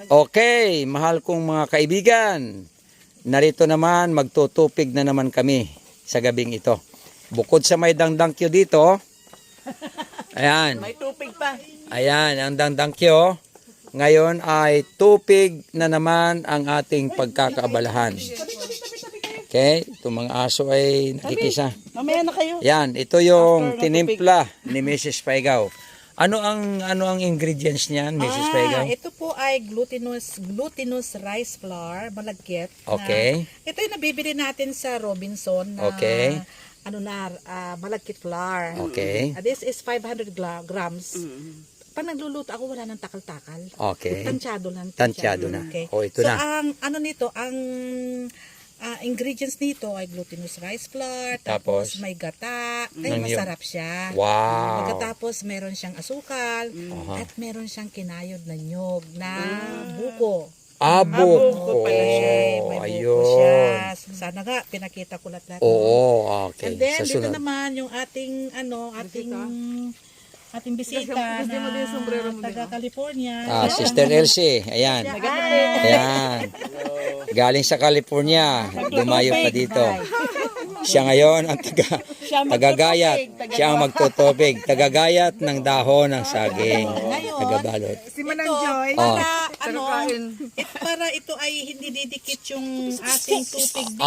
Okay, mahal kong mga kaibigan. Narito naman, magtutupig na naman kami sa gabing ito. Bukod sa may dangdangkyo dito, ayan. May tupig pa. Ayan, ang dangdangkyo. Ngayon ay tupig na naman ang ating pagkakaabalahan. Okay, itong mga aso ay nakikisa. Mamaya na kayo. Yan, ito yung tinimpla ni Mrs. Paigaw. Ano ang ingredients niyan, Mrs. Paigaw? Ito po ay glutinous rice flour, malagkit. Okay. Ito yung nabibili natin sa Robinson na Okay. malagkit flour. Okay. This is 500 grams. Pag nagluluto ako, wala nang takal-takal. Okay. Tansyado lang. Tansyado na. Okay. O, ito so, na. ang ingredients nito ay glutinous rice flour, Tapos, tapos may gata, ay ng masarap siya. Wow. Pagkatapos meron siyang asukal, at meron siyang kinayod na nyog na buko. Buko. Okay, may buko siya. Sana nga, pinakita ko lahat. Oo, okay. And then, Sa dito sunod. naman yung ating bisita na taga California. Sister Elsie, ayan. Ayan. Galing sa California, dumayo pa dito. Siya ngayon ang tagagayat. Siya ang magtutubig. Tagagayat ng dahon ng saging. Tagabalot. Si Manang Joy. Para ito ay hindi didikit yung ating tubig dito.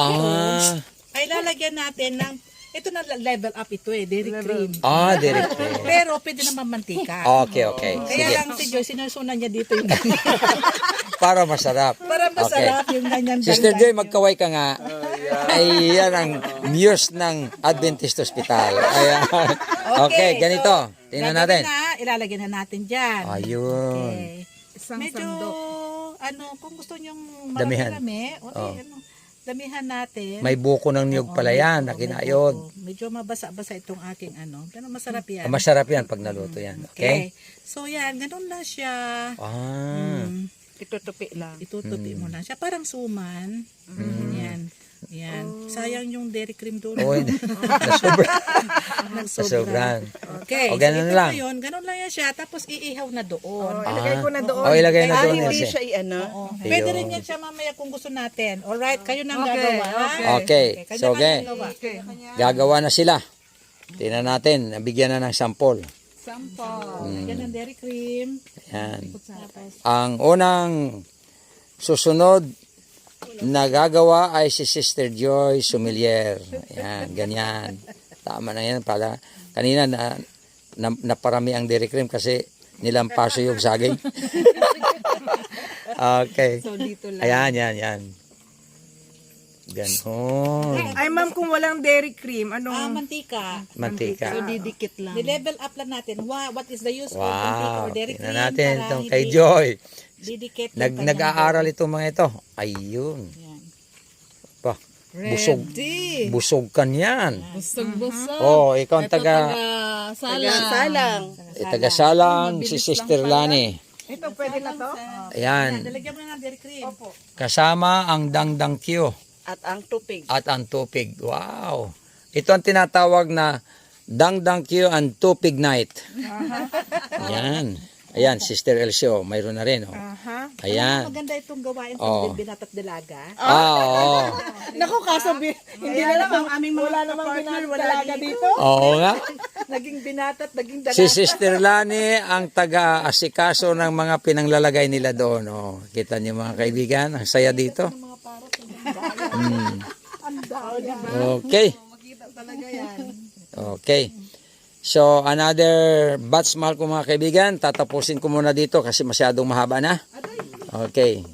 Ay lalagyan natin ng ito na level up ito dairy cream. Direct. Pero pwede naman mantika. Okay. Kaya Sige. lang si Joy, sinusunan niya dito yung Para masarap. para masarap yung ganyan. Sister Joy, magkaway ka nga. Ay, yan ang muse ng Adventist Hospital. Ayan. Okay, ganito. Tingnan natin. Ilalagyan na natin dyan. Ayun. Okay. Medyo, kung gusto nyong Damihan. marami, damihan natin. May buko ng niyog pala yan, na kinayod. Medyo mabasa-basa itong aking pero masarap yan. Masarap yan pag naluto yan. Okay? So yan, ganun na siya. Itutupi lang. Itutupi mo lang siya. Parang suman. Yan. Sayang yung dairy cream doon. Nasobran. Okay. O, ganun ito lang. Ngayon, ganun lang yan siya. Tapos iihaw na doon. Ilagay ko na doon. Ilagay na doon. Hindi Elsie. siya Pwede rin yan siya mamaya kung gusto natin. Alright, kayo nang gagawa. Okay. Kayo So, nang okay. gagawa. Gagawa na sila. Tingnan natin. Nabigyan na ng sample. Yan ang dairy cream. Yan. Ang unang susunod na gagawa ay si Sister Joy Sumilier. Yan, ganyan. Tama na yan pala. Kanina naparami ang dairy cream kasi nilampaso yung saging. Okay. So, dito lang. Ayan, yan. Ganon. Ay, ma'am, kung walang dairy cream, Mantika. Mantika. So, didikit lang. Di-level up lang natin. What is the use of mantika Wow. or dairy cream? Tingnan natin para itong hindi kay Joy. Didikit yung kanyang Nag-aaral itong mga ito. Ayun. Yan. Pa, busog kan yan. Busog-busog. Oh, ikaw ang Salang. taga-salang si Sister Lani. Ito, pwede na to? Ayan. Nalagyan mo na ng dairy cream. Kasama ang dangdangkyo At ang tupig. at ang tupig. Wow. Ito ang tinatawag na dangdangkyo and tupig night. Ayan. Ayan, Sister Elcio, mayroon na rin. Oh. Ayan. Maganda itong gawain Oo. pag binatat dalaga. Oo. Naku, kaso hindi na naman aming wala namang binatalaga dito. Oo nga. Naging binatat, naging dalaga. Si Sister Lani ang taga-asikaso ng mga pinanglalagay nila doon. Oh, kita niyo mga kaibigan, ang saya dito. Okay. Okay. So, another batch, mahal ko mga kaibigan. Tatapusin ko muna dito kasi masyadong mahaba na. Okay.